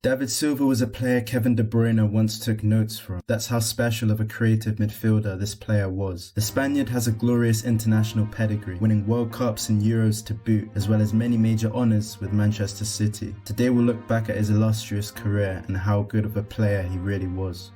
David Silva was a player Kevin De Bruyne once took notes from. That's how special of a creative midfielder this player was. The Spaniard has a glorious international pedigree, winning World Cups and Euros to boot, as well as many major honours with Manchester City. Today we'll look back at his illustrious career and how good of a player he really was.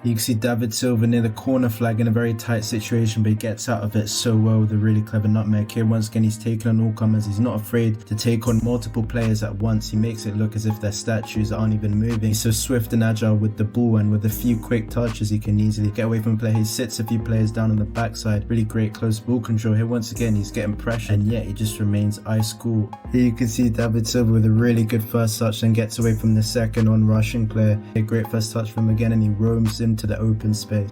You can see David Silva near the corner flag in a very tight situation, but he gets out of it so well with a really clever nutmeg. Here once again he's taking on all comers. He's not afraid to take on multiple players at once. He makes it look as if they're statues that aren't even moving. He's so swift and agile with the ball, and with a few quick touches he can easily get away from play. He sits a few players down on the backside. Really great close ball control. Here once again he's getting pressure, and yet he just remains ice cool. Here you can see David Silva with a really good first touch, then gets away from the second on rushing player. A great first touch from him again, and he roams into the open space.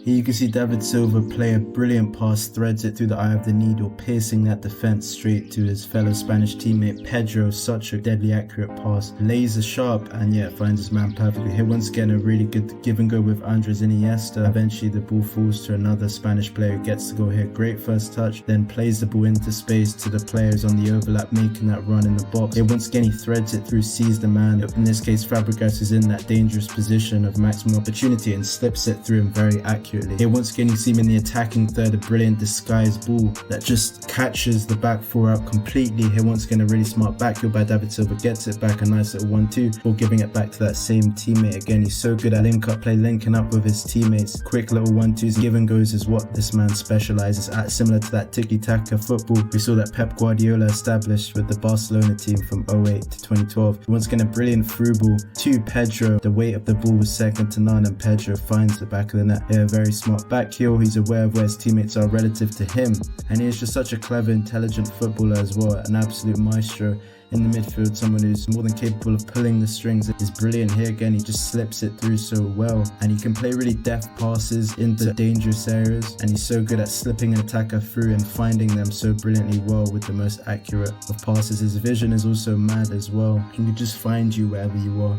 Here you can see David Silva play a brilliant pass, threads it through the eye of the needle, piercing that defense straight to his fellow Spanish teammate Pedro. Such a deadly accurate pass, laser sharp, and yeah, finds his man perfectly. Here once again a really good give and go with Andres Iniesta. Eventually the ball falls to another Spanish player who gets the goal here. Great first touch, then plays the ball into space to the players on the overlap, making that run in the box. Here once again he threads it through, sees the man, in this case Fabregas, is in that dangerous position of maximum opportunity and slips it through him very accurately. Here once again you see him in the attacking third, a brilliant disguised ball that just catches the back four out completely. Here once again a really smart backheel by David Silva, gets it back, a nice little 1-2 before giving it back to that same teammate. Again, he's so good at link up play, linking up with his teammates. Quick little 1-2s, give and goes is what this man specializes at, similar to that tiki-taka football we saw that Pep Guardiola established with the Barcelona team from 08 to 2012. Once again a brilliant through ball to Pedro. The weight of the ball was second to none, and Pedro finds the back of the net. Here, very smart back heel. He's aware of where his teammates are relative to him, and he is just such a clever, intelligent footballer as well. An absolute maestro in the midfield, someone who's more than capable of pulling the strings. Is brilliant. Here again he just slips it through so well, and he can play really deft passes into dangerous areas, and he's so good at slipping an attacker through and finding them so brilliantly well with the most accurate of passes. His vision is also mad as well. He can just find you wherever you are.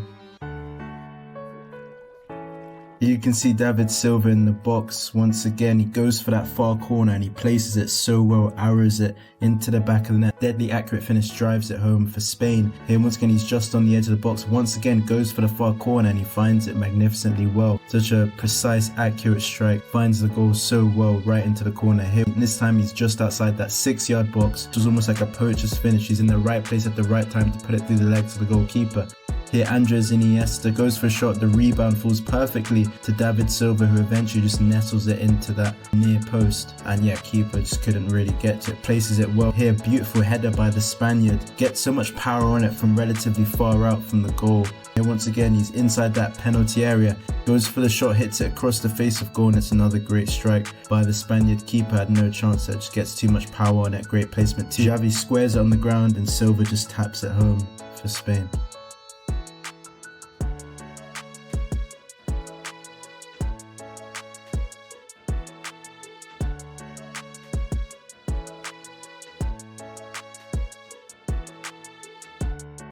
You can see David Silva in the box. Once again he goes for that far corner and he places it so well, arrows it into the back of the net. Deadly accurate finish, drives it home for Spain. Here once again he's just on the edge of the box, once again goes for the far corner and he finds it magnificently well. Such a precise, accurate strike, finds the goal so well right into the corner. Here this time he's just outside that 6-yard box, which was almost like a poacher's finish. He's in the right place at the right time to put it through the legs of the goalkeeper. Here Andres Iniesta goes for a shot, the rebound falls perfectly to David Silva, who eventually just nestles it into that near post, and yeah, keeper just couldn't really get to it, places it well. Here beautiful header by the Spaniard, gets so much power on it from relatively far out from the goal. Here once again he's inside that penalty area, goes for the shot, hits it across the face of goal, and it's another great strike by the Spaniard. Keeper had no chance there, just gets too much power on it. Great placement too. Xavi squares it on the ground and Silva just taps it home for Spain.